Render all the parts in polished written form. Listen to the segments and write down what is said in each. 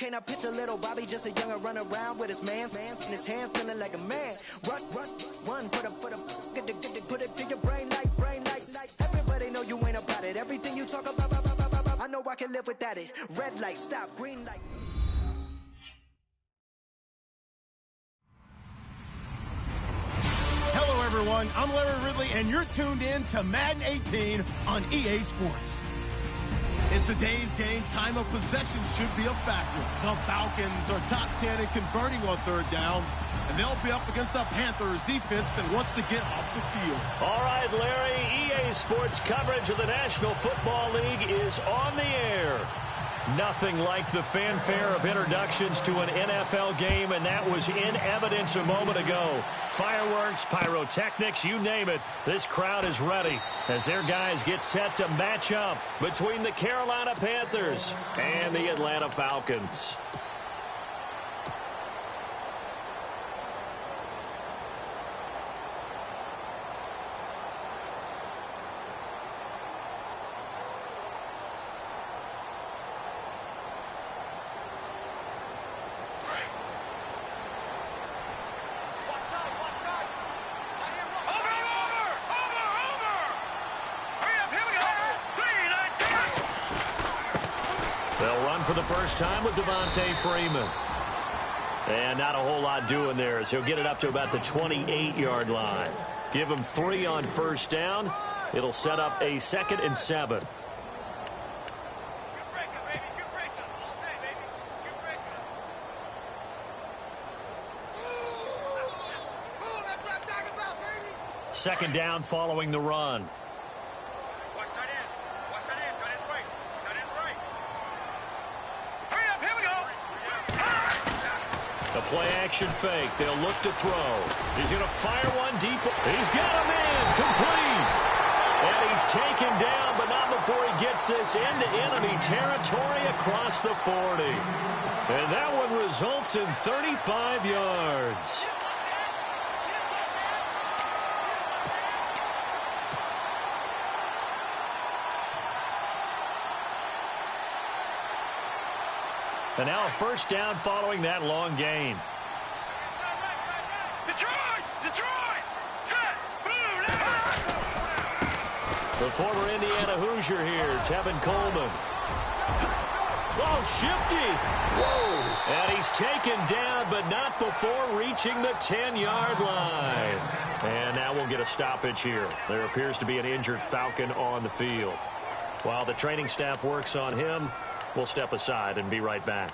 can I picture little Bobby, just a younger run around with his man's in his hand, feeling like a man. Run, for the put it to your brain like. Everybody know you ain't about it. Everything you talk about, I know I can live without it. Red light, stop, green light. Hello, everyone. I'm Larry Ridley, and you're tuned in to Madden 18 on EA Sports. In today's game, time of possession should be a factor. The Falcons are top 10 in converting on third down, and they'll be up against the Panthers defense that wants to get off the field. All right, Larry, EA Sports coverage of the National Football League is on the air. Nothing like the fanfare of introductions to an NFL game, and that was in evidence a moment ago. Fireworks, pyrotechnics, you name it. This crowd is ready as their guys get set to match up between the Carolina Panthers and the Atlanta Falcons. For the first time with Devontae Freeman. And not a whole lot doing there as he'll get it up to about the 28-yard line. Give him 3 on first down. It'll set up a 2nd and 7. Second down following the run. Play-action fake. They'll look to throw. He's going to fire one deep. He's got him in. Complete. And he's taken down, but not before he gets this into enemy territory across the 40. And that one results in 35 yards. And now a first down following that long gain. Detroit! Set! Move! The former Indiana Hoosier here, Tevin Coleman. Oh, shifty! Whoa! And he's taken down, but not before reaching the 10-yard line. And now we'll get a stoppage here. There appears to be an injured Falcon on the field. While the training staff works on him, we'll step aside and be right back.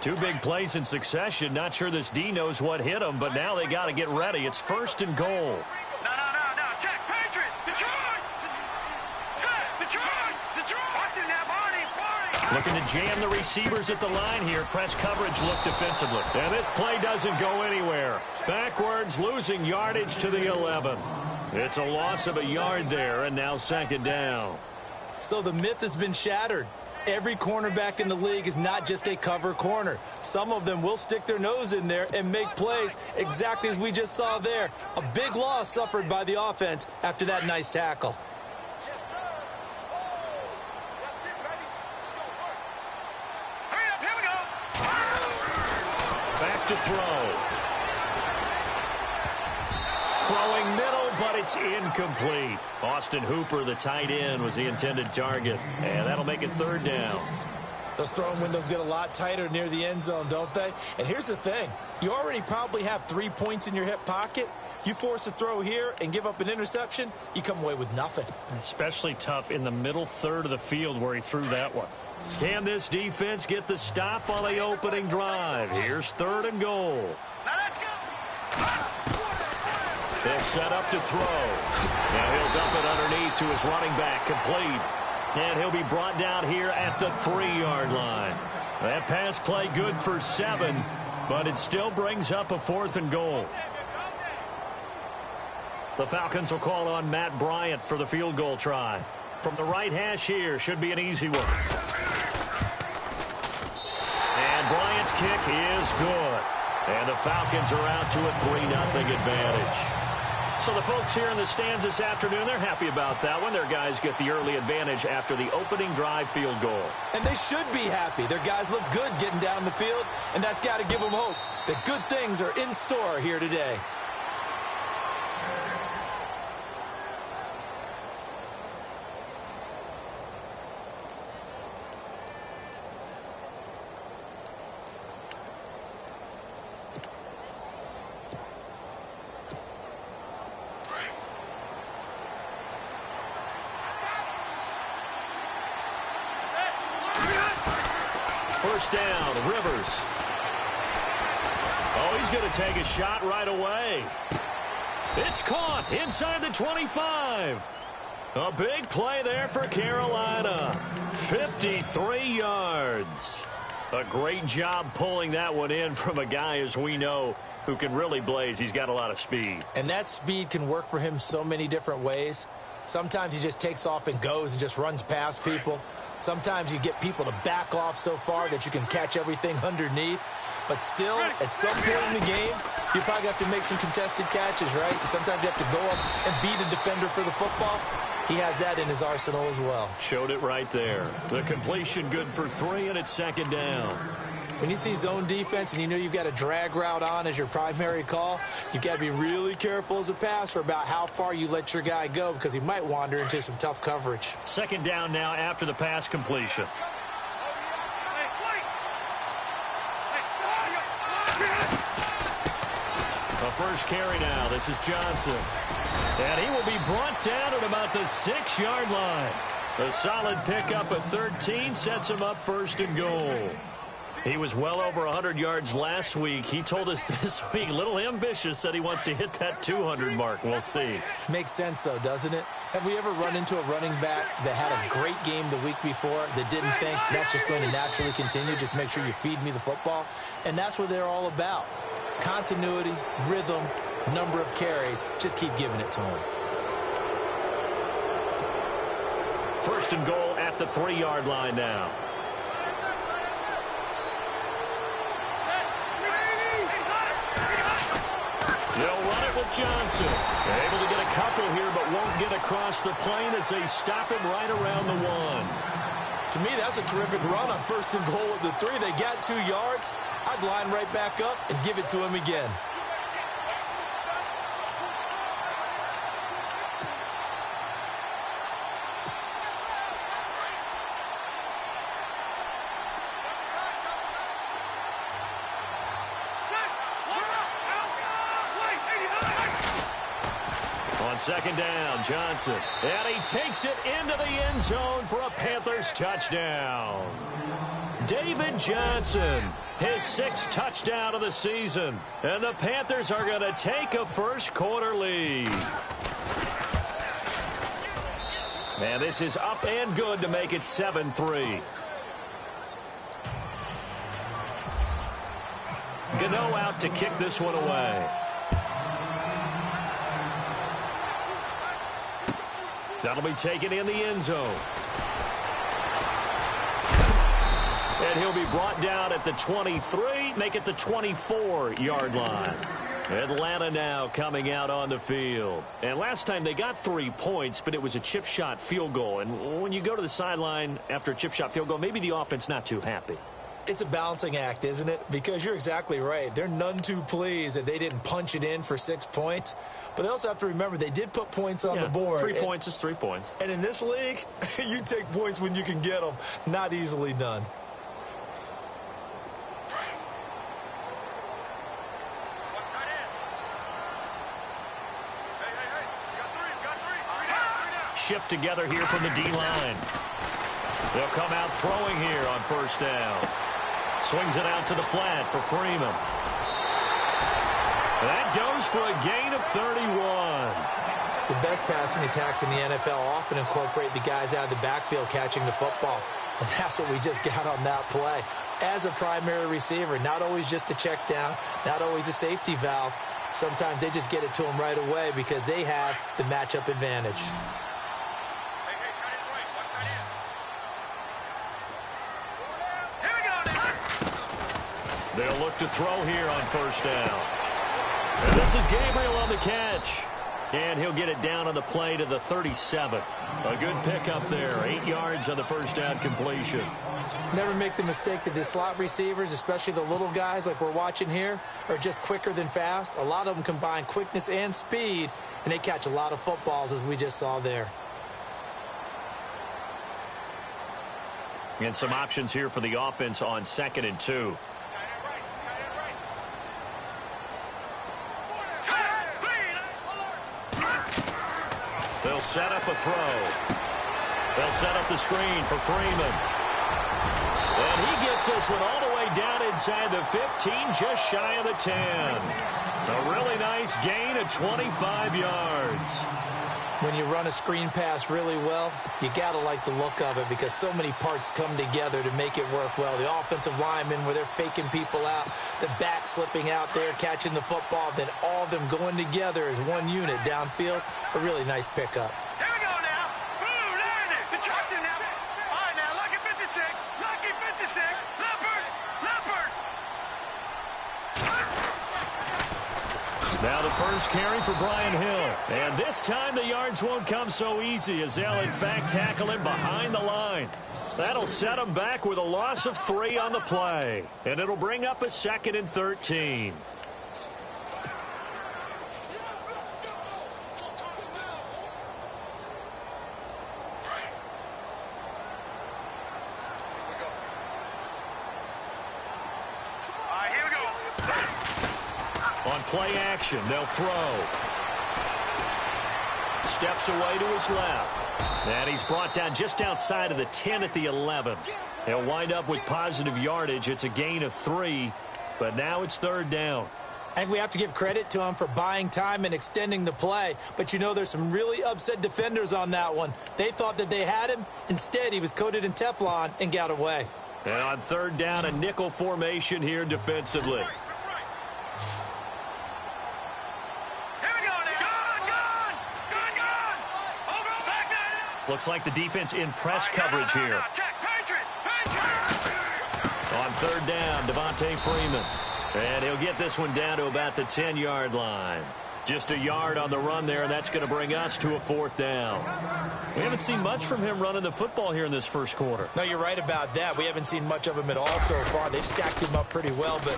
Two big plays in succession. Not sure this D knows what hit him, but now they got to get ready. It's 1st and goal. No. Check. Patriot. Detroit. Set. Detroit. Watching that Barney. Looking to jam the receivers at the line here. Press coverage look defensively. And this play doesn't go anywhere. Backwards, losing yardage to the 11. It's a loss of a yard there, and now 2nd down. So the myth has been shattered. Every cornerback in the league is not just a cover corner. Some of them will stick their nose in there and make plays exactly as we just saw there. A big loss suffered by the offense after that nice tackle. Here we go. Back to throw. Throwing middle, but it's incomplete. Austin Hooper, the tight end, was the intended target. And that'll make it 3rd down. Those throwing windows get a lot tighter near the end zone, don't they? And here's the thing. You already probably have 3 points in your hip pocket. You force a throw here and give up an interception, you come away with nothing. Especially tough in the middle third of the field where he threw that one. Can this defense get the stop on the opening drive? Here's 3rd and goal. Now let's go. They'll set up to throw. Now he'll dump it underneath to his running back, complete. And he'll be brought down here at the 3-yard line. That pass play good for 7, but it still brings up a 4th and goal. The Falcons will call on Matt Bryant for the field goal try. From the right hash here, should be an easy one. And Bryant's kick is good. And the Falcons are out to a 3-0 advantage. So the folks here in the stands this afternoon, they're happy about that one. Their guys get the early advantage after the opening drive field goal. And they should be happy. Their guys look good getting down the field, and that's got to give them hope that good things are in store here today. First down, Rivers. Oh, he's going to take a shot right away. It's caught inside the 25. A big play there for Carolina. 53 yards. A great job pulling that one in from a guy, as we know, who can really blaze. He's got a lot of speed. And that speed can work for him so many different ways. Sometimes he just takes off and goes and just runs past people. Sometimes you get people to back off so far that you can catch everything underneath. But still, at some point in the game, you probably have to make some contested catches, right? Sometimes you have to go up and beat a defender for the football. He has that in his arsenal as well. Showed it right there. The completion good for 3, and it's second down. When you see zone defense and you know you've got a drag route on as your primary call, you've got to be really careful as a passer about how far you let your guy go because he might wander into some tough coverage. Second down now after the pass completion. A first carry now. This is Johnson. And he will be brought down at about the 6-yard line. A solid pickup at 13 sets him up first and goal. He was well over 100 yards last week. He told us this week, a little ambitious, said he wants to hit that 200 mark. We'll see. Makes sense, though, doesn't it? Have we ever run into a running back that had a great game the week before that didn't think that's just going to naturally continue? Just make sure you feed me the football. And that's what they're all about. Continuity, rhythm, number of carries. Just keep giving it to him. First and goal at the 3-yard line now. They'll run it with Johnson. Able to get a couple here, but won't get across the plane as they stop him right around the 1. To me, that's a terrific run on first and goal at the 3. They got 2 yards. I'd line right back up and give it to him again. On second down, Johnson. And he takes it into the end zone for a Panthers touchdown. David Johnson, his 6th touchdown of the season. And the Panthers are going to take a first-quarter lead. And this is up and good to make it 7-3. Gano out to kick this one away. That'll be taken in the end zone. And he'll be brought down at the 23, make it the 24-yard line. Atlanta now coming out on the field. And last time they got 3 points, but it was a chip shot field goal. And when you go to the sideline after a chip shot field goal, maybe the offense not too happy. It's a balancing act, isn't it? Because you're exactly right. They're none too pleased that they didn't punch it in for 6 points. But they also have to remember they did put points on the board. 3 points is 3 points. And in this league, you take points when you can get them. Not easily done. Shift together here from the D-line. They'll come out throwing here on first down. Swings it out to the flat for Freeman. That goes for a gain of 31. The best passing attacks in the NFL often incorporate the guys out of the backfield catching the football. And that's what we just got on that play. As a primary receiver, not always just a check down, not always a safety valve. Sometimes they just get it to them right away because they have the matchup advantage. They'll look to throw here on first down. And this is Gabriel on the catch. And he'll get it down on the play to the 37. A good pickup there. 8 yards on the first down completion. Never make the mistake that the slot receivers, especially the little guys like we're watching here, are just quicker than fast. A lot of them combine quickness and speed, and they catch a lot of footballs, as we just saw there. And some options here for the offense on 2nd and 2. They'll set up a throw. They'll set up the screen for Freeman. And he gets this one all the way down inside the 15, just shy of the 10. A really nice gain of 25 yards. When you run a screen pass really well, you got to like the look of it because so many parts come together to make it work well. The offensive linemen, where they're faking people out, the back slipping out there, catching the football, then all of them going together as one unit downfield. A really nice pickup. Here we go now. Blue, there it is. The truck's in now. All right, now, lucky 56. Lucky 56. Leopard. Leopard. Now the first carry for Brian Hill. And this time the yards won't come so easy as they'll, in fact, tackle him behind the line. That'll set him back with a loss of 3 on the play. And it'll bring up a 2nd and 13. On play action, they'll throw. Steps away to his left. And he's brought down just outside of the 10 at the 11. He'll wind up with positive yardage. It's a gain of 3, but now it's 3rd down. I think we have to give credit to him for buying time and extending the play. But, you know, there's some really upset defenders on that one. They thought that they had him. Instead, he was coated in Teflon and got away. And on 3rd down, a nickel formation here defensively. Looks like the defense in press coverage here. On 3rd down, Devontae Freeman. And he'll get this one down to about the 10-yard line. Just a yard on the run there, and that's going to bring us to a 4th down. We haven't seen much from him running the football here in this first quarter. No, you're right about that. We haven't seen much of him at all so far. They've stacked him up pretty well, but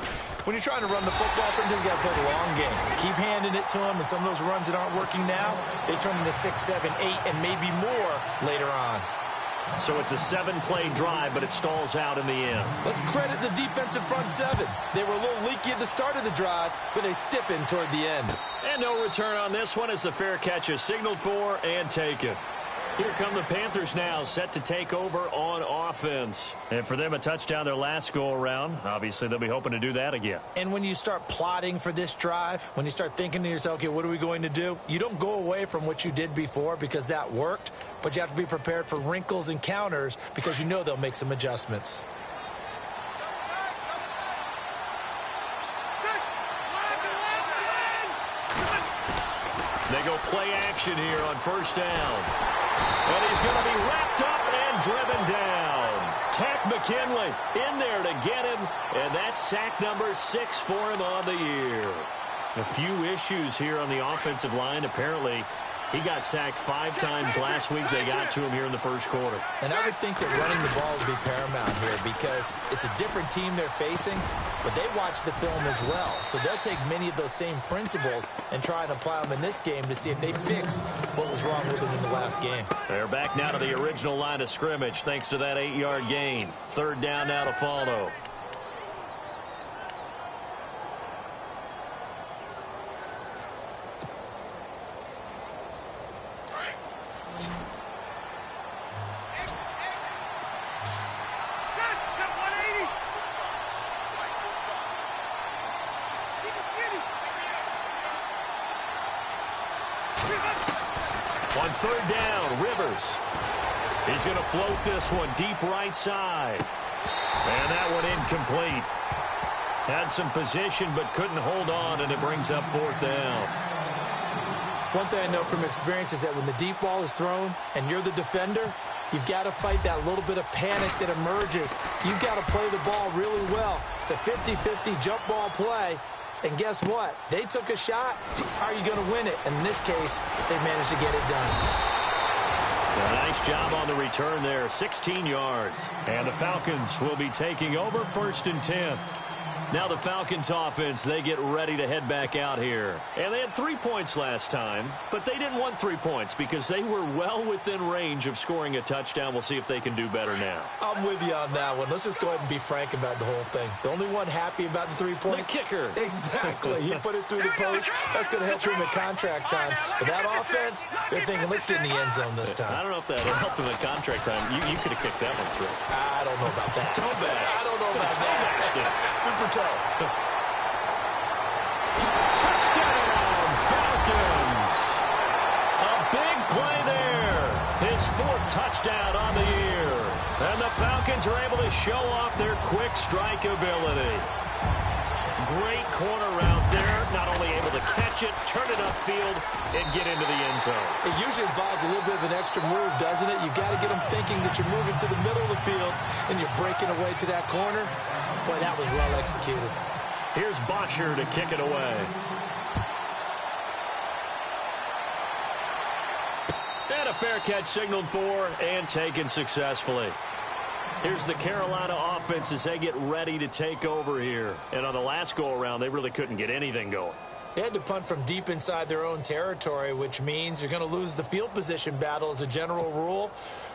when you're trying to run the football, sometimes you got to play the long game. Keep handing it to him, and some of those runs that aren't working now, they turn into 6, 7, 8, and maybe more later on. So it's a 7-play drive, but it stalls out in the end. Let's credit the defensive front 7. They were a little leaky at the start of the drive, but they stiffened toward the end. And no return on this one as the fair catch is signaled for and taken. Here come the Panthers now, set to take over on offense. And for them, a touchdown their last go-around. Obviously, they'll be hoping to do that again. And when you start plotting for this drive, when you start thinking to yourself, okay, what are we going to do? You don't go away from what you did before because that worked, but you have to be prepared for wrinkles and counters because you know they'll make some adjustments. They go play action here on 1st down. And he's going to be wrapped up and driven down. Tack McKinley in there to get him. And that's sack number 6 for him on the year. A few issues here on the offensive line. Apparently, he got sacked 5 times last week. They got to him here in the first quarter. And I would think that running the ball would be paramount here because it's a different team they're facing, but they watch the film as well. So they'll take many of those same principles and try and apply them in this game to see if they fixed what was wrong with them in the last game. They're back now to the original line of scrimmage thanks to that 8-yard gain. 3rd down now to follow. On 3rd down, Rivers. He's going to float this one deep right side. And that one incomplete. Had some position but couldn't hold on, and it brings up 4th down. One thing I know from experience is that when the deep ball is thrown and you're the defender, you've got to fight that little bit of panic that emerges. You've got to play the ball really well. It's a 50-50 jump ball play. And guess what? They took a shot. How are you going to win it? And in this case, they managed to get it done. A nice job on the return there, 16 yards. And the Falcons will be taking over 1st and 10. Now the Falcons offense, they get ready to head back out here. And they had 3 points last time, but they didn't want 3 points because they were well within range of scoring a touchdown. We'll see if they can do better now. I'm with you on that one. Let's just go ahead and be frank about the whole thing. The only one happy about the 3-point? The kicker. Exactly. He put it through the post. That's going to help him in contract time. But that offense, they're thinking, let's get in the end zone this time. I don't know if that helped him in contract time. You could have kicked that one through. I don't know about that. Toe bash. I don't know about that. Super toe. Touchdown, Falcons. A big play there. His 4th touchdown on the year. And the Falcons are able to show off their quick strike ability. Great corner route there. Not only able to catch it, turn it upfield, and get into the end zone. It usually involves a little bit of an extra move, doesn't it? You've got to get them thinking that you're moving to the middle of the field and you're breaking away to that corner. Boy, that was well executed. Here's Botcher to kick it away. And a fair catch signaled for and taken successfully. Here's the Carolina offense as they get ready to take over here. And on the last go-around, they really couldn't get anything going. They had to punt from deep inside their own territory, which means you're going to lose the field position battle as a general rule.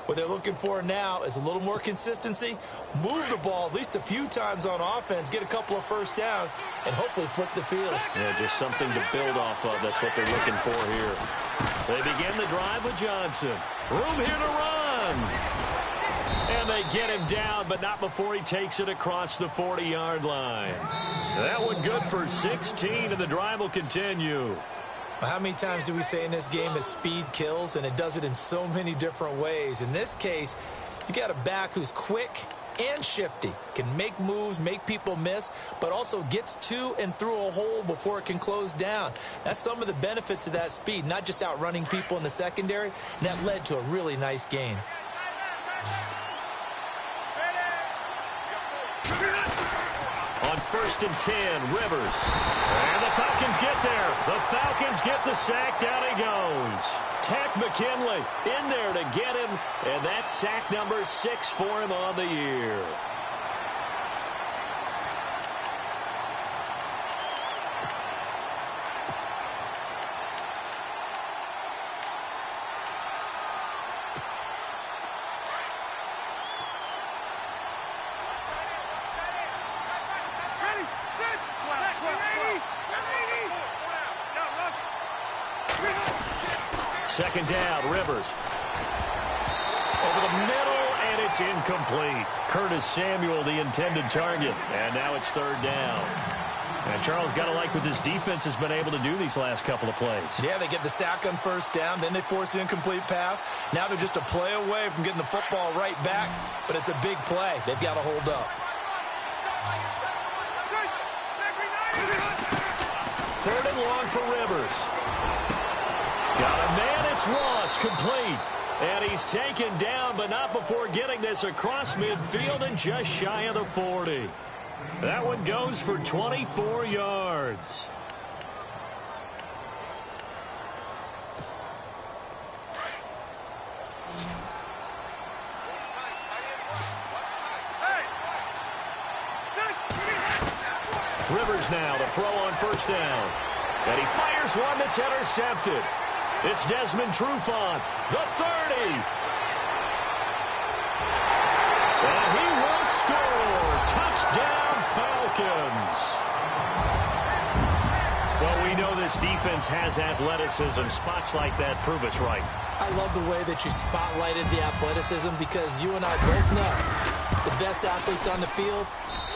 What they're looking for now is a little more consistency, move the ball at least a few times on offense, get a couple of first downs, and hopefully flip the field. Yeah, just something to build off of. That's what they're looking for here. They begin the drive with Johnson. Room here to run. And they get him down, but not before he takes it across the 40-yard line. That one good for 16, and the drive will continue. How many times do we say in this game that speed kills, and it does it in so many different ways? In this case, you got a back who's quick and shifty, can make moves, make people miss, but also gets to and through a hole before it can close down. That's some of the benefits of that speed, not just outrunning people in the secondary, and that led to a really nice gain. On 1st and 10, Rivers. And the Falcons get there. The Falcons get the sack. Down he goes. Tech McKinley in there to get him. And that's sack number 6 for him on the year. Second down, Rivers. Over the middle, and it's incomplete. Curtis Samuel, the intended target. And now it's 3rd down. And Charles, got to like what this defense has been able to do these last couple of plays. Yeah, they get the sack on 1st down, then they force the incomplete pass. Now they're just a play away from getting the football right back, but it's a big play. They've got to hold up. 3rd and long for Rivers. Got a man, it's Ross, complete. And he's taken down, but not before getting this across midfield and just shy of the 40. That one goes for 24 yards. Rivers now to throw on 1st down. And he fires one that's intercepted. It's Desmond Trufant, the 30. And he will score. Touchdown, Falcons. Well, we know this defense has athleticism. Spots like that prove us right. I love the way that you spotlighted the athleticism because you and I both know the best athletes on the field,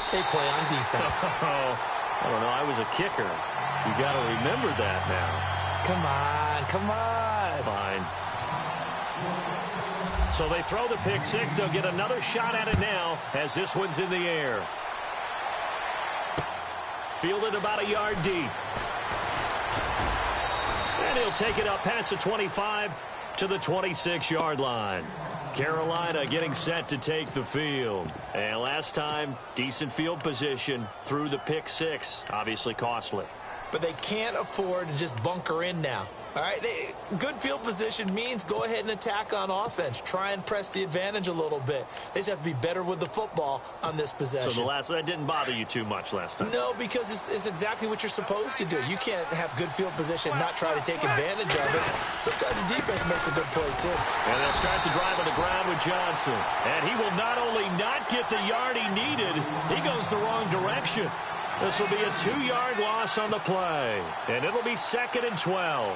they play on defense. I don't know. I was a kicker. You got to remember that now. Come on, come on. Fine. So they throw the pick 6. They'll get another shot at it now as this one's in the air. Fielded about a yard deep. And he'll take it up past the 25 to the 26-yard line. Carolina getting set to take the field. And last time, decent field position through the pick six. Obviously costly. But they can't afford to just bunker in now. All right, good field position means go ahead and attack on offense. Try and press the advantage a little bit. They just have to be better with the football on this possession. So that didn't bother you too much last time? No, because it's exactly what you're supposed to do. You can't have good field position and not try to take advantage of it. Sometimes the defense makes a good play, too. And they'll start the drive on the ground with Johnson. And he will not only not get the yard he needed, he goes the wrong direction. This will be a 2-yard loss on the play. And it'll be 2nd and 12.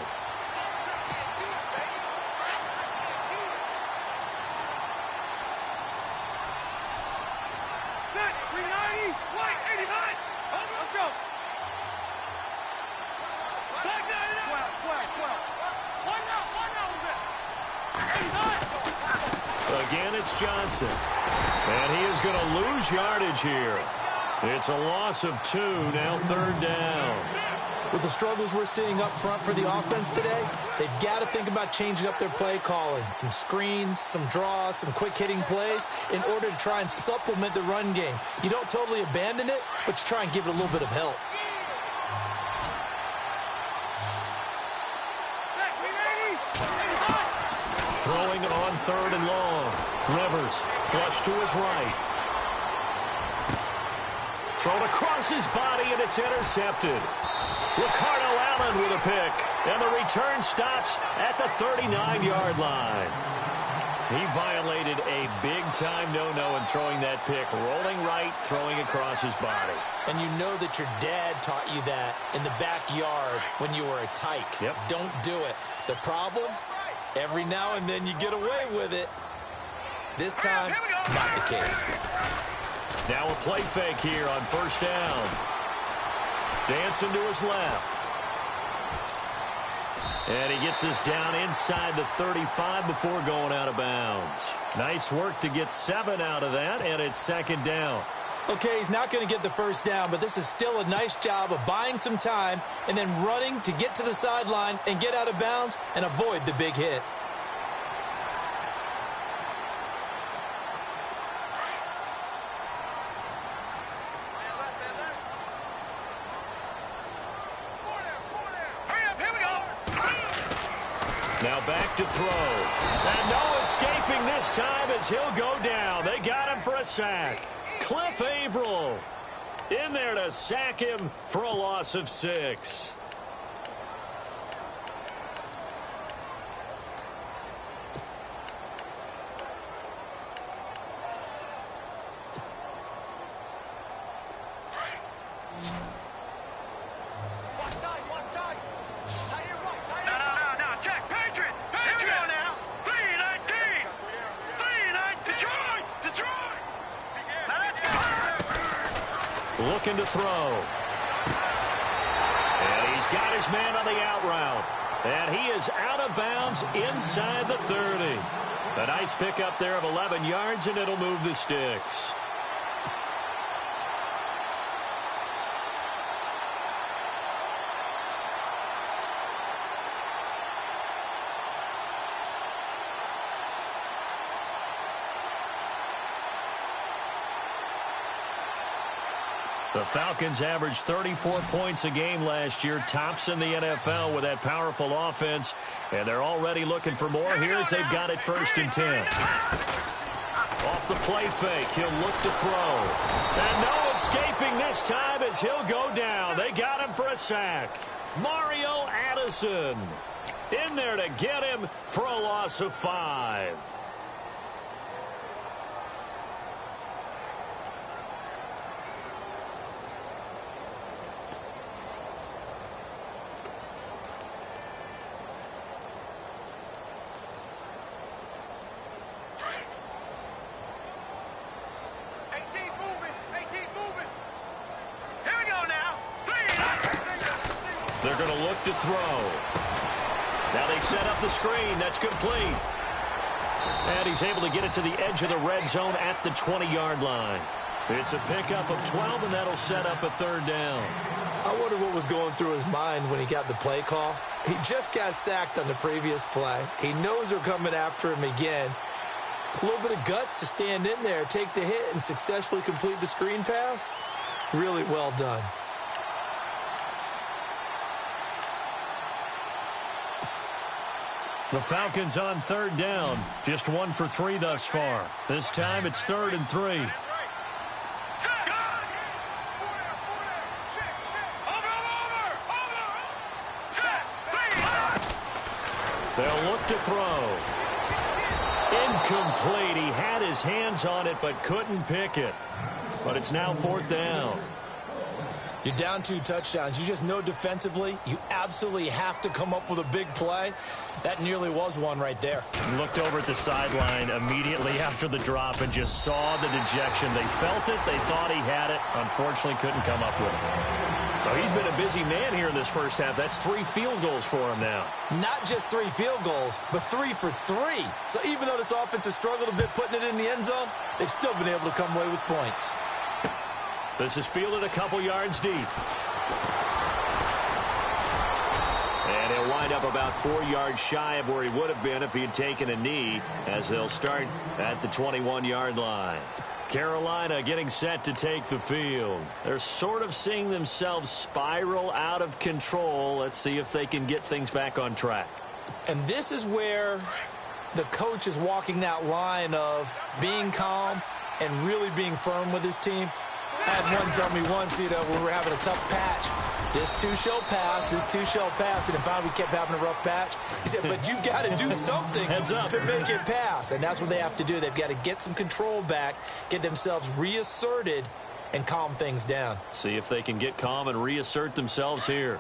Again, it's Johnson. And he is going to lose yardage here. It's a loss of 2, now 3rd down. With the struggles we're seeing up front for the offense today, they've got to think about changing up their play calling. Some screens, some draws, some quick-hitting plays in order to try and supplement the run game. You don't totally abandon it, but you try and give it a little bit of help. Throwing on 3rd and long. Rivers flush to his right. Thrown across his body, and it's intercepted. Ricardo Allen with a pick. And the return stops at the 39-yard line. He violated a big-time no-no in throwing that pick. Rolling right, throwing across his body. And you know that your dad taught you that in the backyard when you were a tyke. Yep. Don't do it. The problem? Every now and then you get away with it. This time, not the case. Now a play fake here on 1st down. Dancing to his left. And he gets us down inside the 35 before going out of bounds. Nice work to get 7 out of that, and it's 2nd down. Okay, he's not going to get the 1st down, but this is still a nice job of buying some time and then running to get to the sideline and get out of bounds and avoid the big hit. Now back to throw. And no escaping this time as he'll go down. They got him for a sack. Cliff Averill in there to sack him for a loss of 6. Looking to throw. And he's got his man on the out route. And he is out of bounds inside the 30. A nice pickup there of 11 yards, and it'll move the sticks. The Falcons averaged 34 points a game last year, tops in the NFL with that powerful offense, and they're already looking for more here as they've got it 1st and 10. Off the play fake, he'll look to throw. And no escaping this time as he'll go down. They got him for a sack. Mario Addison in there to get him for a loss of 5. They're going to look to throw. Now they set up the screen. That's complete. And he's able to get it to the edge of the red zone at the 20-yard line. It's a pickup of 12, and that'll set up a 3rd down. I wonder what was going through his mind when he got the play call. He just got sacked on the previous play. He knows they're coming after him again. A little bit of guts to stand in there, take the hit, and successfully complete the screen pass. Really well done. The Falcons on third down. Just 1 for 3 thus far. This time it's 3rd and 3. They'll look to throw. Incomplete. He had his hands on it but couldn't pick it. But it's now 4th down. You're down 2 touchdowns. You just know defensively you absolutely have to come up with a big play. That nearly was one right there. He looked over at the sideline immediately after the drop and just saw the dejection. They felt it. They thought he had it. Unfortunately, couldn't come up with it. So he's been a busy man here in this first half. That's 3 field goals for him now. Not just 3 field goals, but 3 for 3. So even though this offense has struggled a bit putting it in the end zone, they've still been able to come away with points. This is fielded a couple yards deep. And he'll wind up about 4 yards shy of where he would have been if he had taken a knee, as they'll start at the 21-yard line. Carolina getting set to take the field. They're sort of seeing themselves spiral out of control. Let's see if they can get things back on track. And this is where the coach is walking that line of being calm and really being firm with his team. I had one tell me once, when we were having a tough patch, this too shall pass, this too shall pass, and finally we kept having a rough patch. He said, but you got to do something to make it pass, and that's what they have to do. They've got to get some control back, get themselves reasserted, and calm things down. See if they can get calm and reassert themselves here.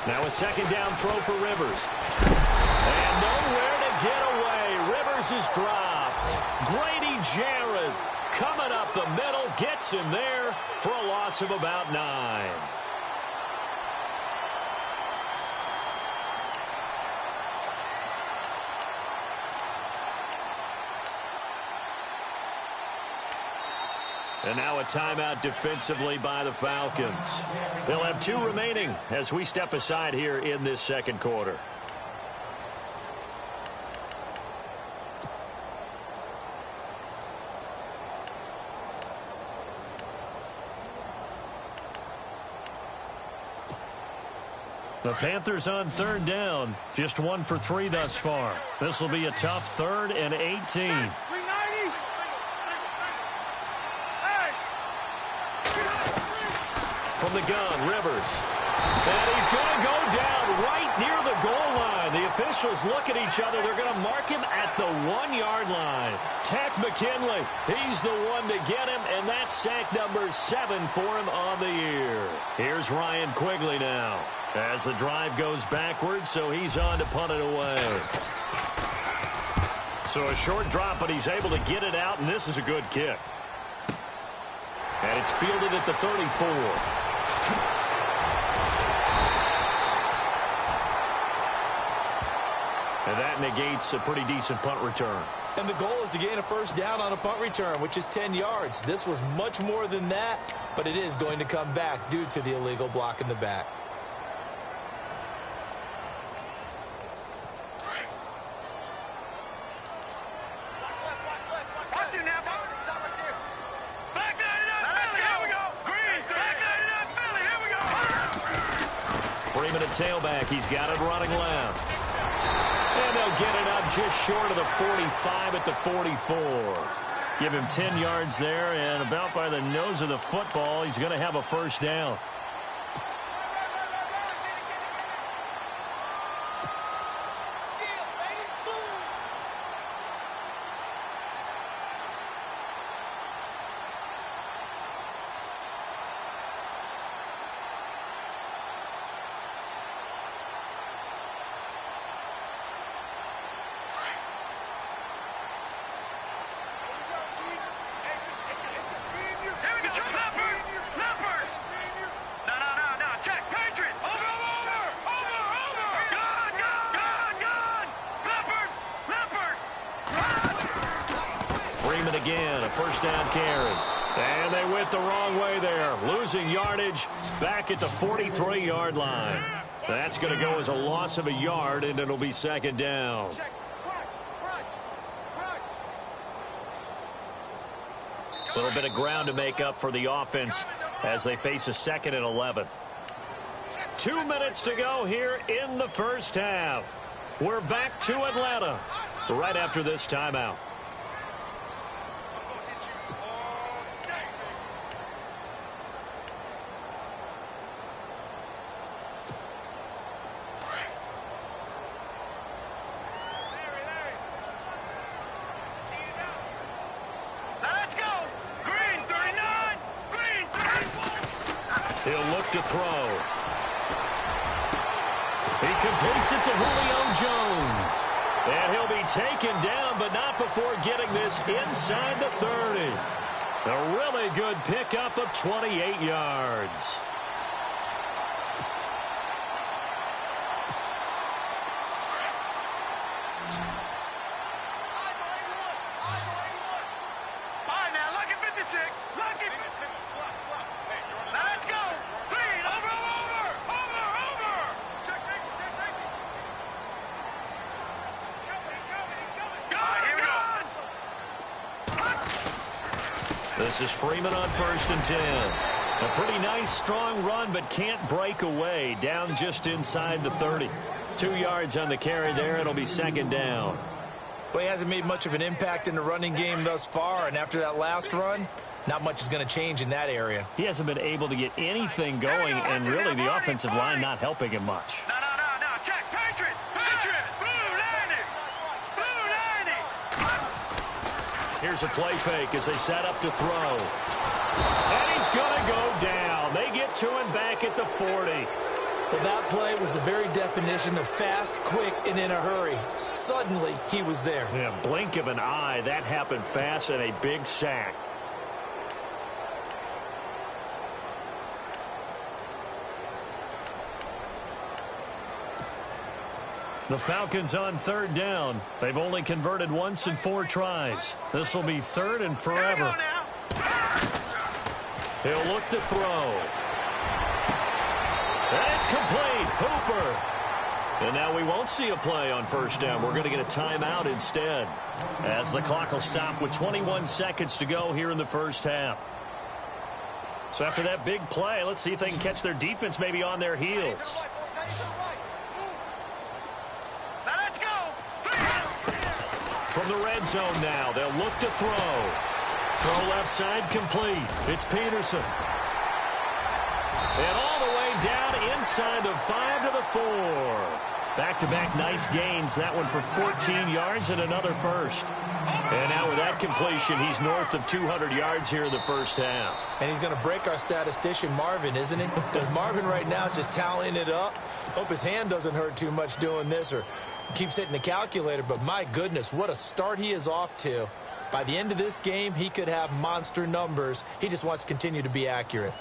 Now a second down throw for Rivers. And nowhere to get away. Rivers is dropped. Grady Jarrett coming up the middle, gets him there for a loss of about 9. And now a timeout defensively by the Falcons. They'll have 2 remaining as we step aside here in this second quarter. The Panthers on third down. Just 1 for 3 thus far. This will be a tough 3rd and 18. From the gun, Rivers. And he's going to go down right near the goal line. The officials look at each other. They're going to mark him at the 1-yard line. Takk McKinley, he's the one to get him, and that's sack number 7 for him on the year. Here's Ryan Quigley now as the drive goes backwards, so he's on to punt it away. So a short drop, but he's able to get it out, and this is a good kick. And it's fielded at the 34. And that negates a pretty decent punt return. And the goal is to gain a first down on a punt return, which is 10 yards. This was much more than that, but it is going to come back due to the illegal block in the back. Freeman at tailback. He's got it running left. And they'll get it up just short of the 45 at the 44. Give him 10 yards there, and about by the nose of the football, he's going to have a first down. Again, a first down carry. And they went the wrong way there, losing yardage back at the 43-yard line. That's going to go as a loss of a yard, and it'll be second down. A little bit of ground to make up for the offense as they face a 2nd and 11. 2 minutes to go here in the first half. We're back to Atlanta right after this timeout. He'll look to throw. He completes it to Julio Jones. And he'll be taken down, but not before getting this inside the 30. A really good pickup of 28 yards. This is Freeman on 1st and 10. A pretty nice, strong run, but can't break away. Down just inside the 30. 2 yards on the carry there. It'll be second down. Well, he hasn't made much of an impact in the running game thus far, and after that last run, not much is going to change in that area. He hasn't been able to get anything going, and really the offensive line not helping him much. No. Check. Patriot. Blue 90. Here's a play fake as they set up to throw. And he's going to go down. They get to him back at the 40. Well, that play was the very definition of fast, quick, and in a hurry. Suddenly, he was there. Yeah, blink of an eye. That happened fast and a big sack. The Falcons on 3rd down. They've only converted once in 4 tries. This will be 3rd and forever. He'll look to throw. And it's complete. Hooper. And now we won't see a play on 1st down. We're going to get a timeout instead, as the clock will stop with 21 seconds to go here in the first half. So after that big play, let's see if they can catch their defense maybe on their heels. From the red zone now, they'll look to throw. Throw left side complete. It's Peterson. And all the way down inside the 5 to the 4. Back-to-back nice gains. That one for 14 yards and another first. And now with that completion, he's north of 200 yards here in the first half. And he's going to break our statistician, Marvin, isn't he? Because Marvin right now is just tallying it up. Hope his hand doesn't hurt too much doing this or keeps hitting the calculator. But my goodness, what a start he is off to. By the end of this game, he could have monster numbers. He just wants to continue to be accurate.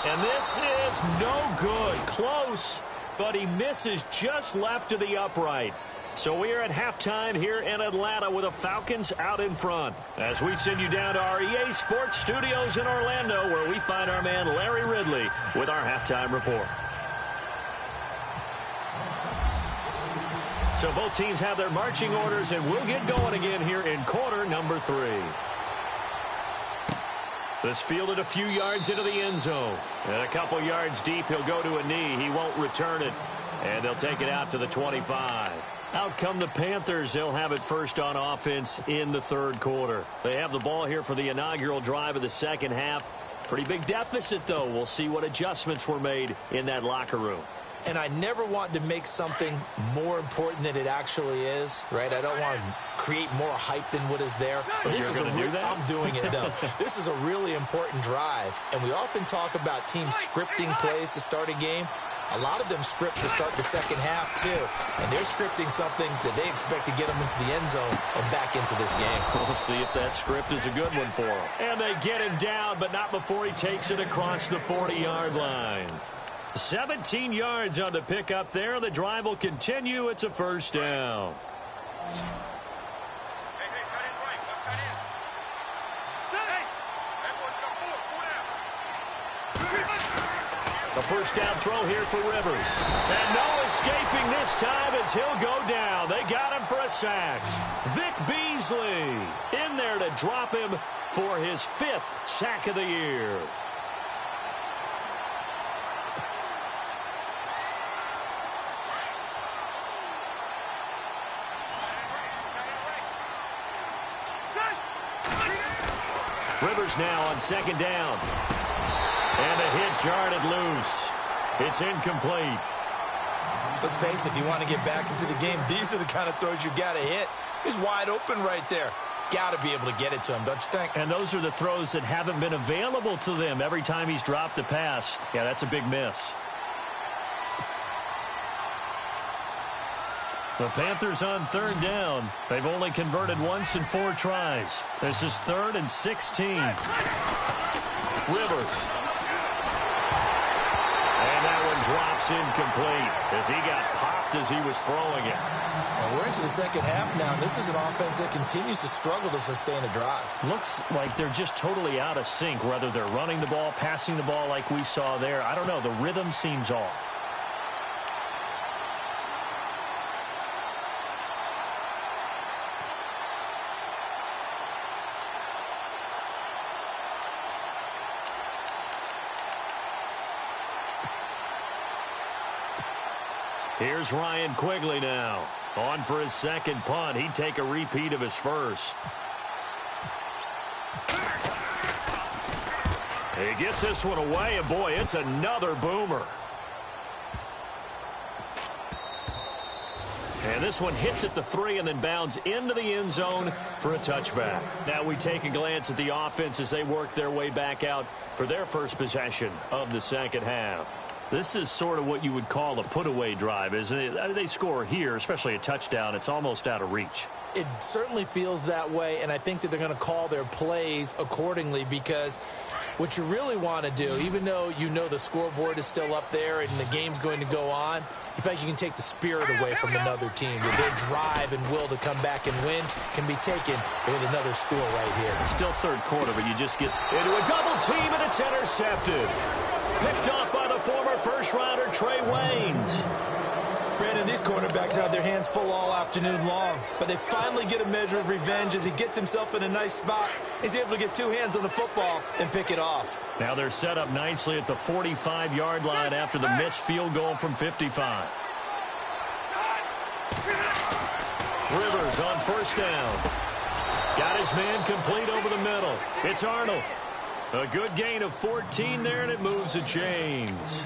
And this is no good. Close, but he misses just left of the upright. So we are at halftime here in Atlanta with the Falcons out in front. As we send you down to our EA Sports Studios in Orlando, where we find our man Larry Ridley with our halftime report. So both teams have their marching orders, and we'll get going again here in quarter number 3. This fielded a few yards into the end zone. And a couple yards deep, he'll go to a knee. He won't return it. And they'll take it out to the 25. Out come the Panthers. They'll have it first on offense in the 3rd quarter. They have the ball here for the inaugural drive of the second half. Pretty big deficit, though. We'll see what adjustments were made in that locker room. And I never want to make something more important than it actually is, right? I don't want to create more hype than what is there. But this is I'm doing it, though. This is a really important drive. And we often talk about teams scripting plays to start a game. A lot of them script to start the second half, too. And they're scripting something that they expect to get them into the end zone and back into this game. We'll see if that script is a good one for him. And they get him down, but not before he takes it across the 40-yard line. 17 yards on the pickup there. The drive will continue. It's a first down. A first down throw here for Rivers. And no escaping this time as he'll go down. They got him for a sack. Vic Beasley in there to drop him for his 5th sack of the year. Rivers now on 2nd down. And a hit jarred it loose. It's incomplete. Let's face it, if you want to get back into the game, these are the kind of throws you got to hit. He's wide open right there. Got to be able to get it to him, don't you think? And those are the throws that haven't been available to them every time he's dropped a pass. Yeah, that's a big miss. The Panthers on 3rd down. They've only converted once in 4 tries. This is 3rd and 16. Rivers. And that one drops incomplete as he got popped as he was throwing it. And we're into the 2nd half now, and this is an offense that continues to struggle to sustain a drive. Looks like they're just totally out of sync, whether they're running the ball, passing the ball like we saw there. I don't know. The rhythm seems off. Here's Ryan Quigley now. On for his 2nd punt. He'd take a repeat of his 1st. He gets this one away, and boy, it's another boomer. And this one hits at the 3 and then bounds into the end zone for a touchback. Now we take a glance at the offense as they work their way back out for their first possession of the 2nd half. This is sort of what you would call a put-away drive, isn't it? They score here, especially a touchdown. It's almost out of reach. It certainly feels that way, and I think that they're going to call their plays accordingly because what you really want to do, even though you know the scoreboard is still up there and the game's going to go on, you feel like you can take the spirit away from another team. That their drive and will to come back and win can be taken with another score right here. It's still 3rd quarter, but you just get into a double team, and it's intercepted. Picked off by the former first-rounder Trey Waynes. Brandon, these quarterbacks have their hands full all afternoon long, but they finally get a measure of revenge as he gets himself in a nice spot. He's able to get 2 hands on the football and pick it off. Now they're set up nicely at the 45-yard line after the missed field goal from 55. Rivers on 1st down. Got his man complete over the middle. It's Arnold. A good gain of 14 there, and it moves the chains.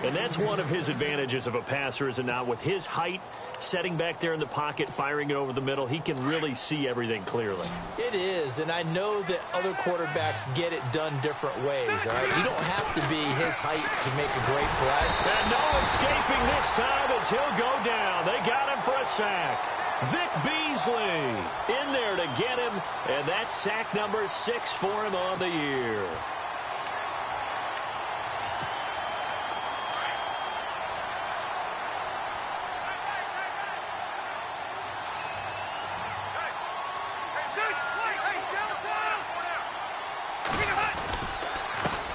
And that's one of his advantages of a passer, is it not? With his height, setting back there in the pocket, firing it over the middle, he can really see everything clearly. It is, and I know that other quarterbacks get it done different ways, all right? You don't have to be his height to make a great play. And no escaping this time as he'll go down. They got him for a sack. Vic Beasley in there to get him, and that's sack number 6 for him on the year.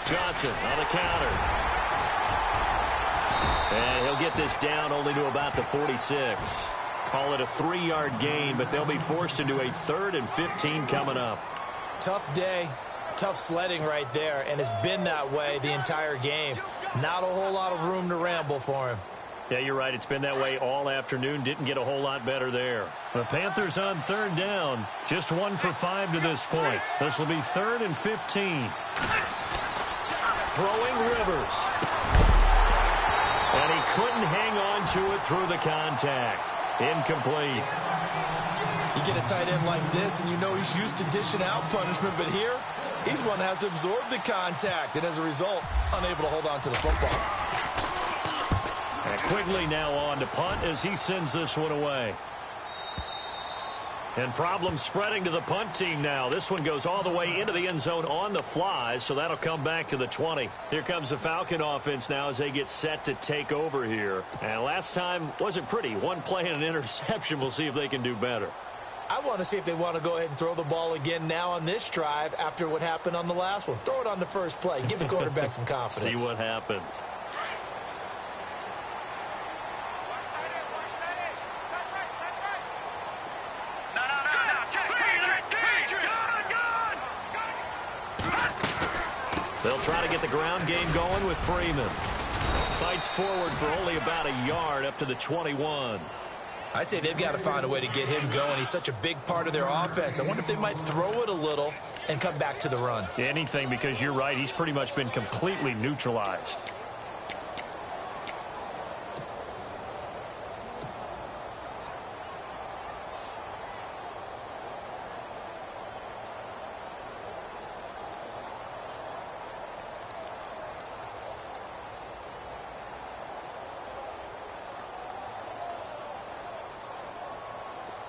Johnson on the counter. And he'll get this down only to about the 46. Call it a 3-yard gain, but they'll be forced into a 3rd and 15 coming up. Tough day, tough sledding right there, and it's been that way the entire game. Not a whole lot of room to ramble for him. Yeah, you're right. It's been that way all afternoon. Didn't get a whole lot better there. The Panthers on 3rd down. Just 1 for 5 to this point. This will be 3rd and 15. Throwing Rivers. And he couldn't hang on to it through the contact. Incomplete. You get a tight end like this, and you know he's used to dishing out punishment, but here, he's one that has to absorb the contact, and as a result, unable to hold on to the football. And Quigley now on to punt as he sends this one away. And problems spreading to the punt team now. This one goes all the way into the end zone on the fly, so that'll come back to the 20. Here comes the Falcon offense now as they get set to take over here. And last time wasn't pretty. One play and an interception. We'll see if they can do better. I want to see if they want to go ahead and throw the ball again now on this drive after what happened on the last one. Throw it on the first play. Give the quarterback some confidence. See what happens. They'll try to get the ground game going with Freeman. Fights forward for only about a yard up to the 21. I'd say they've got to find a way to get him going. He's such a big part of their offense. I wonder if they might throw it a little and come back to the run. Anything, because you're right. He's pretty much been completely neutralized.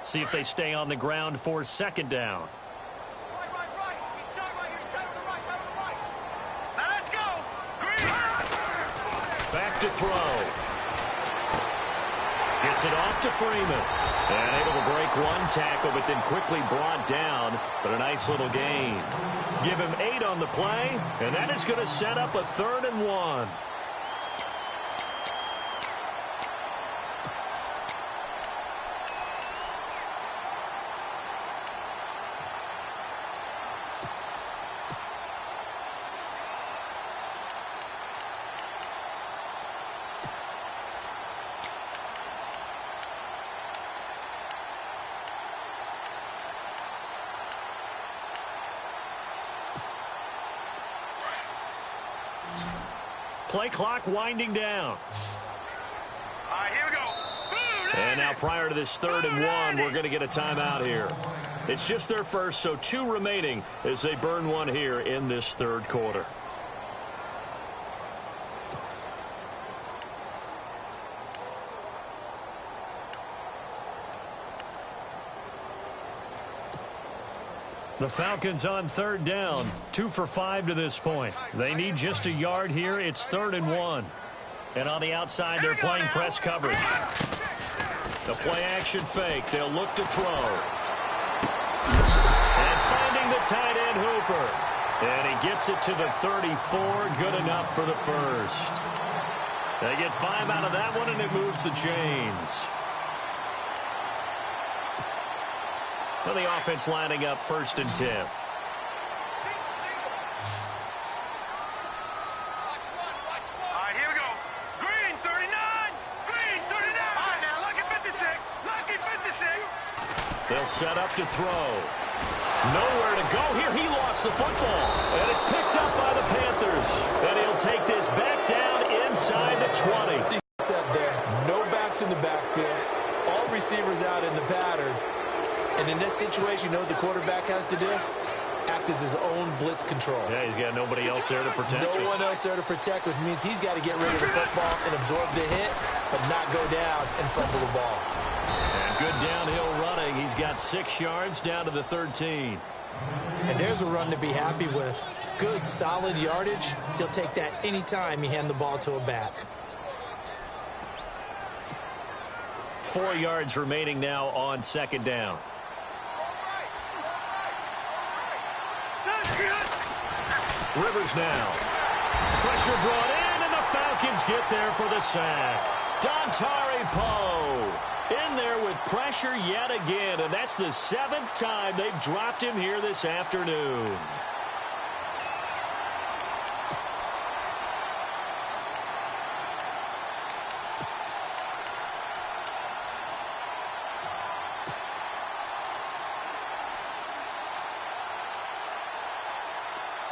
See if they stay on the ground for second down. Now let's go. Back to throw. Gets it off to Freeman. And able to break one tackle, but then quickly brought down. But a nice little gain. Give him 8 on the play, and that is going to set up a 3rd and 1. Play clock winding down. All right, here we go. And now prior to this 3rd and 1, we're going to get a timeout here. It's just their first, so 2 remaining as they burn one here in this 3rd quarter. The Falcons on 3rd down, 2 for 5 to this point. They need just a yard here. It's 3rd and 1. And on the outside, they're playing press coverage. The play action fake. They'll look to throw. And finding the tight end Hooper. And he gets it to the 34. Good enough for the first. They get 5 out of that one, and it moves the chains. So the offense lining up 1st and 10. All right, here we go. Green, 39. Green, 39. All right, now, lucky 56. Lucky 56. They'll set up to throw. Nowhere to go here. He lost the football. And it's picked up by the Panthers. And he'll take this back down inside the 20. He said there, no backs in the backfield. All receivers out in the pattern. And in this situation, you know what the quarterback has to do? Act as his own blitz control. Yeah, he's got nobody else there to protect him. No one else there to protect, which means he's got to get rid of the football and absorb the hit, but not go down and fumble the ball. And good downhill running. He's got 6 yards down to the 13. And there's a run to be happy with. Good, solid yardage. He'll take that anytime you hand the ball to a back. 4 yards remaining now on 2nd down. Rivers now. Pressure brought in, and the Falcons get there for the sack. Dontari Poe in there with pressure yet again, and that's the 7th time they've dropped him here this afternoon.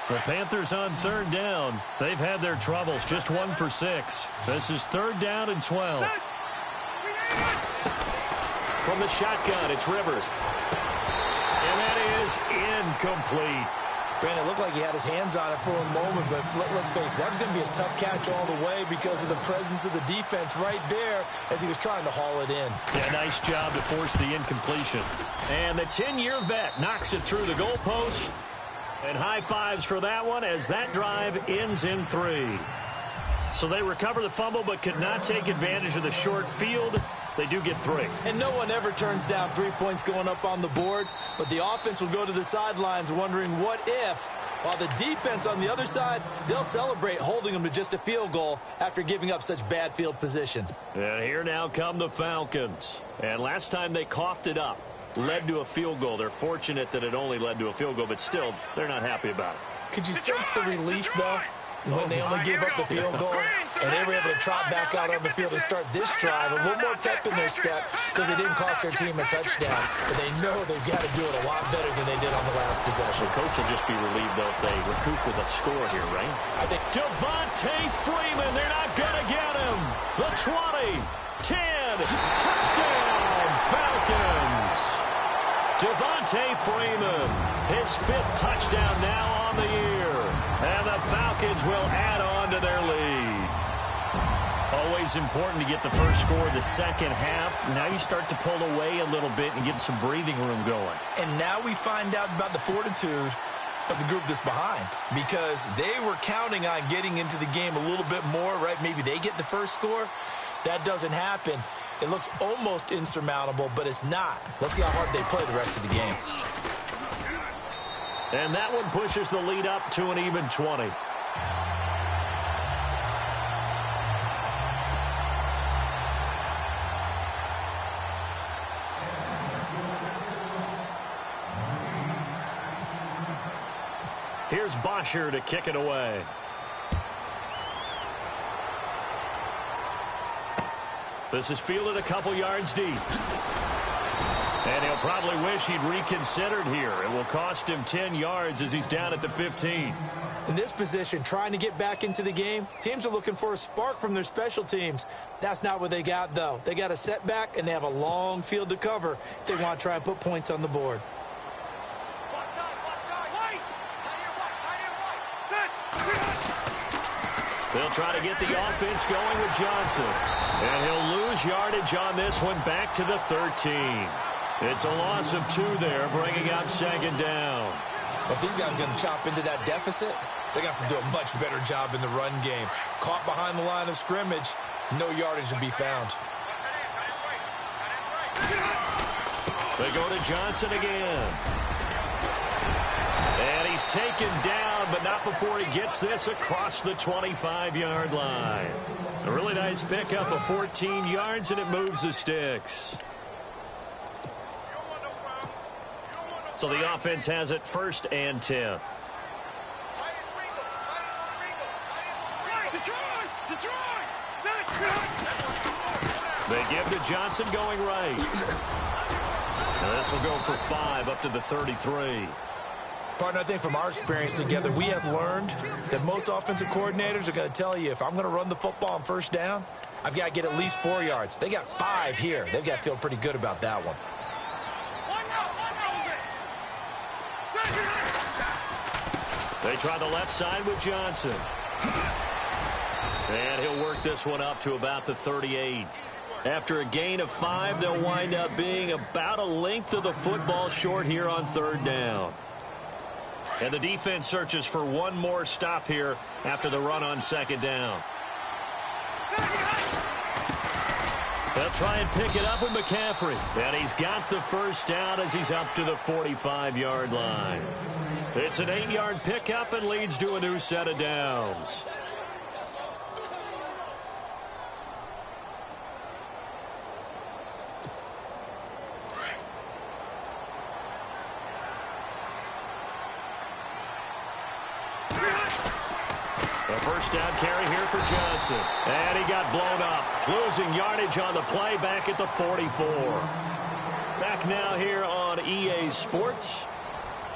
The Panthers on 3rd down. They've had their troubles, just 1 for 6. This is 3rd down and 12. From the shotgun, it's Rivers. And that is incomplete. Brandon, it looked like he had his hands on it for a moment, but let's face it, that was going to be a tough catch all the way because of the presence of the defense right there as he was trying to haul it in. Yeah, nice job to force the incompletion. And the 10-year vet knocks it through the goalpost. And high fives for that one as that drive ends in 3. So they recover the fumble but could not take advantage of the short field. They do get 3. And no one ever turns down 3 points going up on the board, but the offense will go to the sidelines wondering what if, while the defense on the other side, they'll celebrate holding them to just a field goal after giving up such bad field position. And here now come the Falcons. And last time they coughed it up, led to a field goal. They're fortunate that it only led to a field goal, but still, they're not happy about it. Could you sense the relief, though, when they only gave up the field goal and they were able to trot back out on the field and start this drive, a little more pep in their step because it didn't cost their team a touchdown. But they know they've got to do it a lot better than they did on the last possession. The coach will just be relieved, though, if they recoup with a score here, right? I think Devontae Freeman, they're not going to get him. The 20, 10, touchdown, Falcons. Devontae Freeman, his 5th touchdown now on the year. And the Falcons will add on to their lead. Always important to get the first score of the second half. Now you start to pull away a little bit and get some breathing room going. And now we find out about the fortitude of the group that's behind, because they were counting on getting into the game a little bit more, right? Maybe they get the first score. That doesn't happen. It looks almost insurmountable, but it's not. Let's see how hard they play the rest of the game. And that one pushes the lead up to an even 20. Here's Bosher to kick it away. This is fielded a couple yards deep. And he'll probably wish he'd reconsidered here. It will cost him 10 yards as he's down at the 15. In this position, trying to get back into the game, teams are looking for a spark from their special teams. That's not what they got, though. They got a setback, and they have a long field to cover if they want to try and put points on the board. They'll try to get the offense going with Johnson. And he'll lose yardage on this one back to the 13. It's a loss of 2 there, bringing up second down. If these guys are going to chop into that deficit, they got to do a much better job in the run game. Caught behind the line of scrimmage, no yardage to be found. They go to Johnson again. And he's taken down, but not before he gets this across the 25-yard line. A really nice pickup of 14 yards, and it moves the sticks. So the offense has it 1st and 10. They give to Johnson going right. And this will go for 5 up to the 33. Partner, I think from our experience together, we have learned that most offensive coordinators are going to tell you, if I'm going to run the football on 1st down, I've got to get at least 4 yards. They got 5 here. They've got to feel pretty good about that one. They try the left side with Johnson. And he'll work this one up to about the 38. After a gain of 5, they'll wind up being about a length of the football short here on 3rd down. And the defense searches for one more stop here after the run on 2nd down. They'll try and pick it up with McCaffrey. And he's got the 1st down as he's up to the 45-yard line. It's an 8-yard pickup and leads to a new set of downs. A 1st down carry here for Johnson. And he got blown up. Losing yardage on the play back at the 44. Back now here on EA Sports.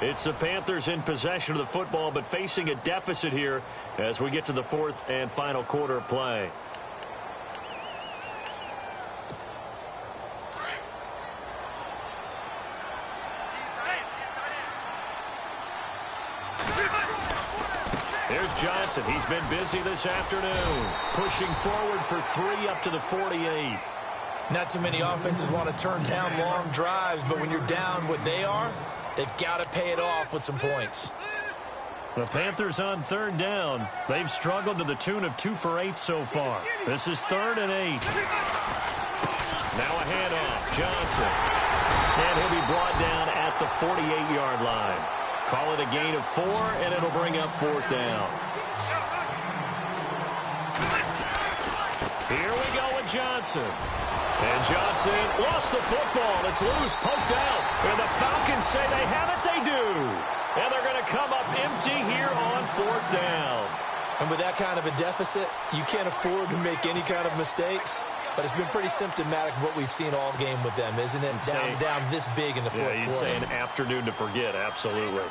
It's the Panthers in possession of the football, but facing a deficit here as we get to the 4th and final quarter of play. Here's Johnson. He's been busy this afternoon. Pushing forward for 3 up to the 48. Not too many offenses want to turn down long drives, but when you're down what they are, they've got to pay it off with some points. The Panthers on 3rd down. They've struggled to the tune of 2 for 8 so far. This is 3rd and 8. Now a handoff. Johnson. And he'll be brought down at the 48-yard line. Call it a gain of 4, and it'll bring up 4th down. Here we go with Johnson. And Johnson lost the football. It's loose, poked out. And the Falcons say they have it. They do. And they're going to come up empty here on 4th down. And with that kind of a deficit, you can't afford to make any kind of mistakes. But it's been pretty symptomatic of what we've seen all game with them, isn't it? Down this big in the fourth quarter. Yeah, you'd say an afternoon to forget, absolutely.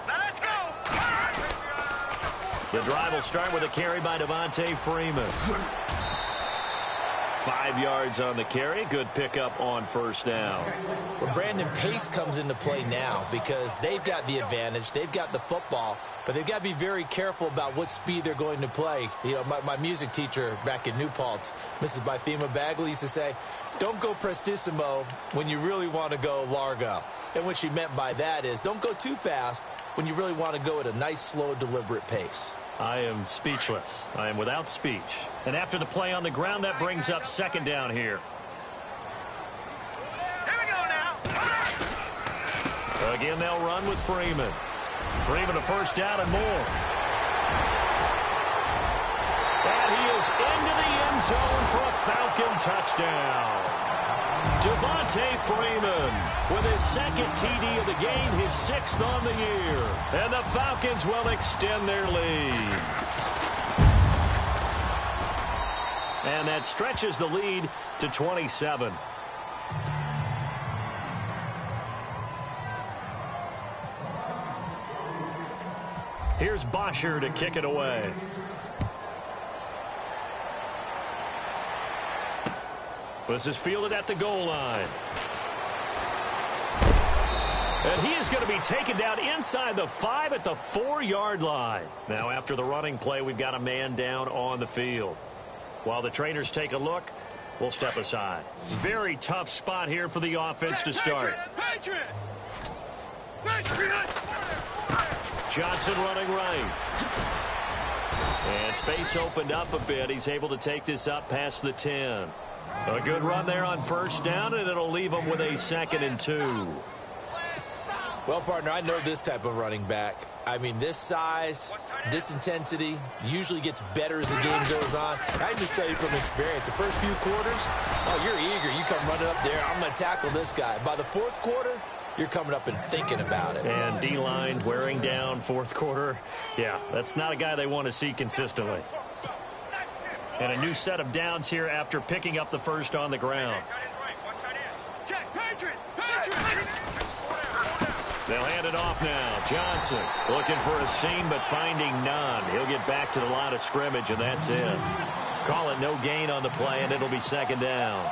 Let's go! The drive will start with a carry by Devontae Freeman. 5 yards on the carry. Good pickup on 1st down. Well, Brandon, pace comes into play now because they've got the advantage. They've got the football, but they've got to be very careful about what speed they're going to play. You know, my music teacher back in New Paltz, Mrs. Bythema Bagley, used to say, don't go prestissimo when you really want to go largo. And what she meant by that is don't go too fast when you really want to go at a nice, slow, deliberate pace. I am speechless. I am without speech. And after the play on the ground, that brings up 2nd down here. Here we go now. Again, they'll run with Freeman. Freeman a 1st down and more. And he is into the end zone for a Falcon touchdown. Devontae Freeman with his 2nd TD of the game, his 6th on the year. And the Falcons will extend their lead. And that stretches the lead to 27. Here's Bosher to kick it away. This is fielded at the goal line. And he is going to be taken down inside the 5 at the 4-yard line. Now, after the running play, we've got a man down on the field. While the trainers take a look, we'll step aside. Very tough spot here for the offense to start. Patriots! Johnson running right. And space opened up a bit. He's able to take this up past the 10. A good run there on 1st down, and it'll leave him with a 2nd and 2. Well, partner, I know this type of running back. I mean, this size, this intensity usually gets better as the game goes on. And I can just tell you from experience, the first few quarters, oh, you're eager. You come running up there, I'm going to tackle this guy. By the 4th quarter, you're coming up and thinking about it. And D-line wearing down 4th quarter. Yeah, that's not a guy they want to see consistently. And a new set of downs here after picking up the 1st on the ground. They'll hand it off now. Johnson looking for a seam but finding none. He'll get back to the line of scrimmage, and that's it. Call it no gain on the play, and it'll be 2nd down.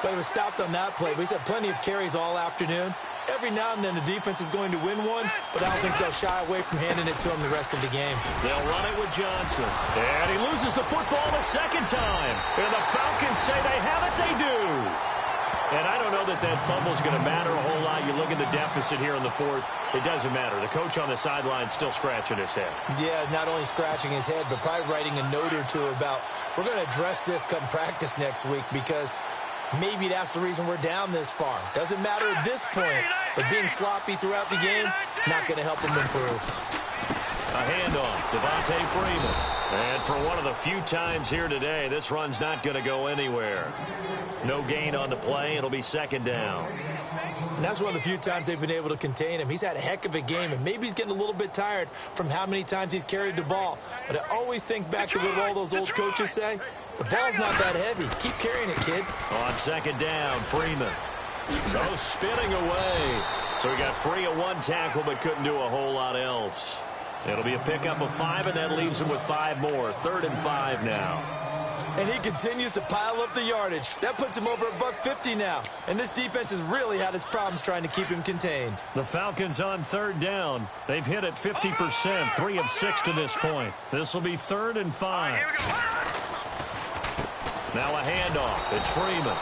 But he was stopped on that play. But he's had plenty of carries all afternoon. Every now and then the defense is going to win one, but I don't think they'll shy away from handing it to him the rest of the game. They'll run it with Johnson. And he loses the football a 2nd time. And the Falcons say they have it, they do. And I don't know that that fumble's going to matter a whole lot. You look at the deficit here in the 4th, it doesn't matter. The coach on the sideline still scratching his head. Yeah, not only scratching his head, but probably writing a note or two about, we're going to address this come practice next week because maybe that's the reason we're down this far. Doesn't matter at this point, but being sloppy throughout the game, not going to help him improve. A handoff, Devontae Freeman. And for one of the few times here today, this run's not going to go anywhere. No gain on the play. It'll be 2nd down. And that's one of the few times they've been able to contain him. He's had a heck of a game, and maybe he's getting a little bit tired from how many times he's carried the ball. But I always think back to what all those old coaches say. The ball's not that heavy. Keep carrying it, kid. On 2nd down, Freeman. So spinning away. So he got free of 1 tackle but couldn't do a whole lot else. It'll be a pickup of 5, and that leaves him with 5 more. 3rd and 5 now. And he continues to pile up the yardage. That puts him over $150 now. And this defense has really had its problems trying to keep him contained. The Falcons on 3rd down. They've hit it 50%, 3 of 6 to this point. This will be 3rd and 5. Now a handoff. It's Freeman.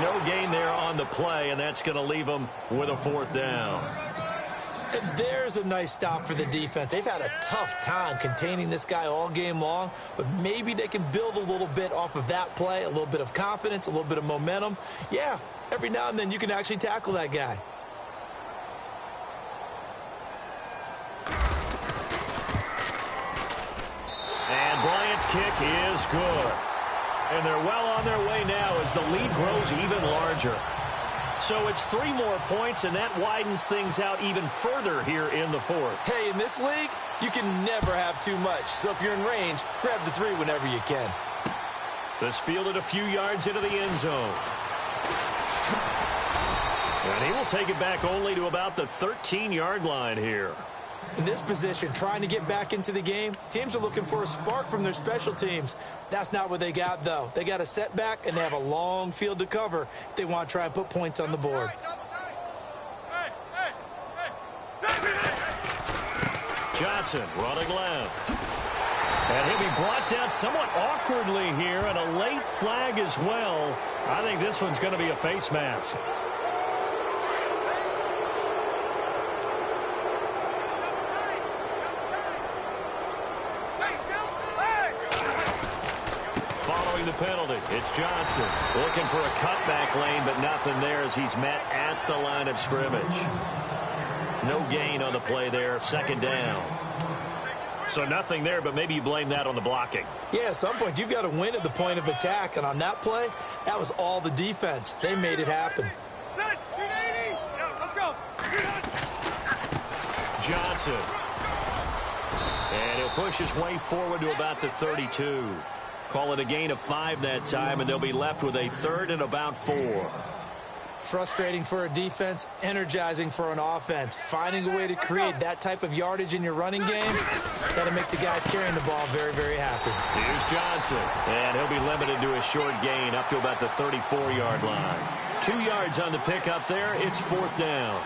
No gain there on the play, and that's going to leave him with a 4th down. And there's a nice stop for the defense. They've had a tough time containing this guy all game long, but maybe they can build a little bit off of that play, a little bit of confidence, a little bit of momentum. Yeah, every now and then you can actually tackle that guy. And Bryant's kick is good. And they're well on their way now as the lead grows even larger. So it's 3 more points, and that widens things out even further here in the fourth. Hey, in this league, you can never have too much. So if you're in range, grab the 3 whenever you can. This fielded a few yards into the end zone. And he will take it back only to about the 13-yard line here. In this position, trying to get back into the game, teams are looking for a spark from their special teams. That's not what they got, though. They got a setback, and they have a long field to cover if they want to try and put points on the board. Johnson running left. And he'll be brought down somewhat awkwardly here, and a late flag as well. I think this one's going to be a face mask. Following the penalty, it's Johnson looking for a cutback lane, but nothing there as he's met at the line of scrimmage. No gain on the play there, second down. So nothing there, but maybe you blame that on the blocking. Yeah, at some point you've got to win at the point of attack, and on that play, that was all the defense. They made it happen. Let's go. Johnson. And he'll push his way forward to about the 32. Call it a gain of 5 that time, and they'll be left with a 3rd and about 4. Frustrating for a defense, energizing for an offense. Finding a way to create that type of yardage in your running game, that'll make the guys carrying the ball very, very happy. Here's Johnson, and he'll be limited to a short gain up to about the 34-yard line. 2 yards on the pickup there. It's 4th down.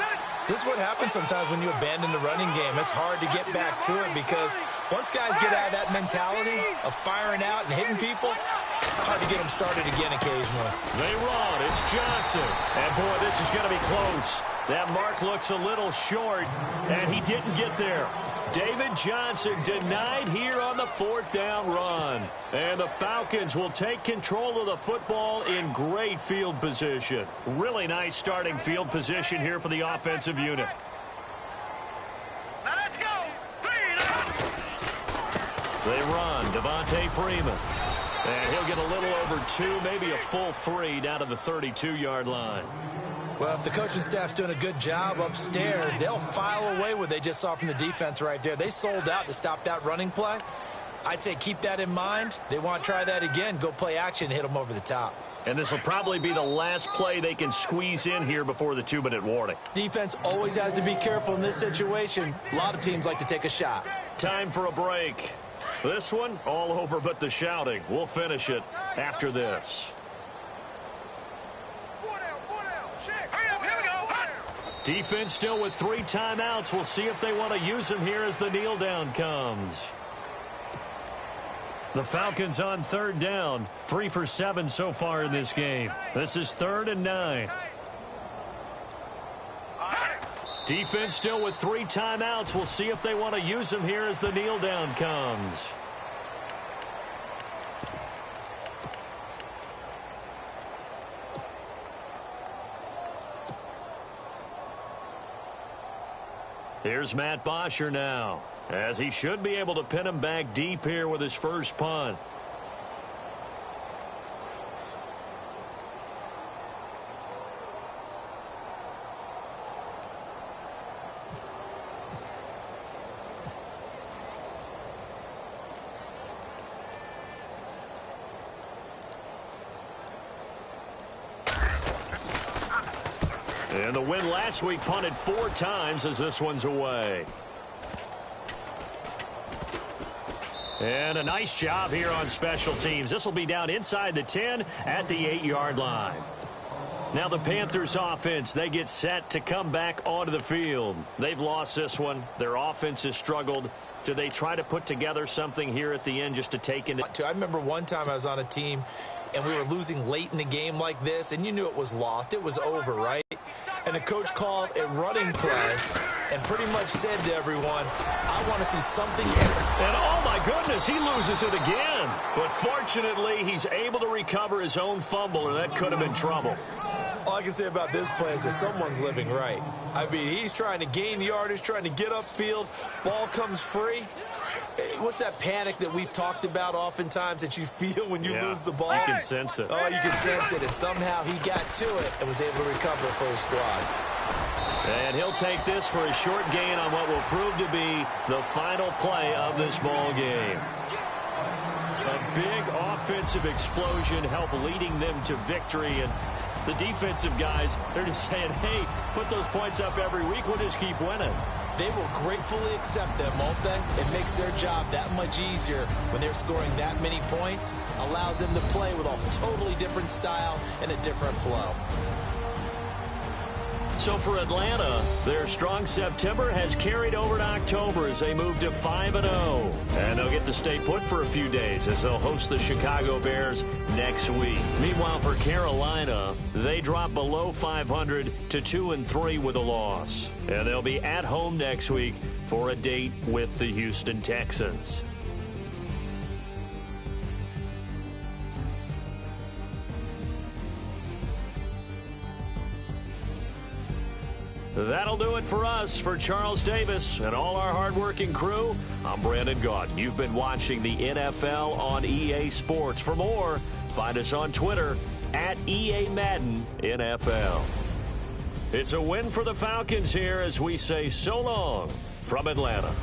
This is what happens sometimes when you abandon the running game. It's hard to get back to it because once guys get out of that mentality of firing out and hitting people, hard to get them started again occasionally. They run. It's Johnson. And, boy, this is going to be close. That mark looks a little short, and he didn't get there. David Johnson denied here on the 4th down run. And the Falcons will take control of the football in great field position. Really nice starting field position here for the offensive unit. Now let's go. They run. Devontae Freeman. And he'll get a little over 2, maybe a full 3 down to the 32-yard line. Well, if the coaching staff's doing a good job upstairs, they'll file away what they just saw from the defense right there. They sold out to stop that running play. I'd say keep that in mind. They want to try that again, go play action, hit them over the top. And this will probably be the last play they can squeeze in here before the 2-minute warning. Defense always has to be careful in this situation. A lot of teams like to take a shot. Time for a break. This one, all over but the shouting. We'll finish it after this. Defense still with 3 timeouts. We'll see if they want to use them here as the kneel down comes. The Falcons on 3rd down. 3 for 7 so far in this game. This is 3rd and 9. Defense still with 3 timeouts. We'll see if they want to use them here as the kneel down comes. Here's Matt Bosher now, as he should be able to pin him back deep here with his first punt. And the win last week punted 4 times as this one's away. And a nice job here on special teams. This will be down inside the 10 at the 8-yard line. Now the Panthers offense, they get set to come back onto the field. They've lost this one. Their offense has struggled. Do they try to put together something here at the end just to take into? I remember one time I was on a team and we were losing late in a game like this, and you knew it was lost. It was over, right? and the coach called a running play and pretty much said to everyone, I want to see something different. And oh my goodness, he loses it again. But fortunately, he's able to recover his own fumble, and that could have been trouble. All I can say about this play is that someone's living right. I mean, he's trying to gain yardage, trying to get upfield. Ball comes free. What's that panic that we've talked about oftentimes that you feel when you lose the ball? You can sense it. Oh, you can sense it. And somehow he got to it and was able to recover for his squad. And he'll take this for a short gain on what will prove to be the final play of this ball game. A big offensive explosion helped leading them to victory. And the defensive guys, they're just saying, hey, put those points up every week. We'll just keep winning. They will gratefully accept them, won't they? It makes their job that much easier when they're scoring that many points. Allows them to play with a totally different style and a different flow. So for Atlanta, their strong September has carried over to October as they move to 5-0. And they'll get to stay put for a few days as they'll host the Chicago Bears next week. Meanwhile, for Carolina, they drop below 500 to 2-3 with a loss. And they'll be at home next week for a date with the Houston Texans. That'll do it for us. For Charles Davis and all our hardworking crew, I'm Brandon Gaudin. You've been watching the NFL on EA Sports. For more, find us on Twitter at EA Madden NFL. It's a win for the Falcons here as we say so long from Atlanta.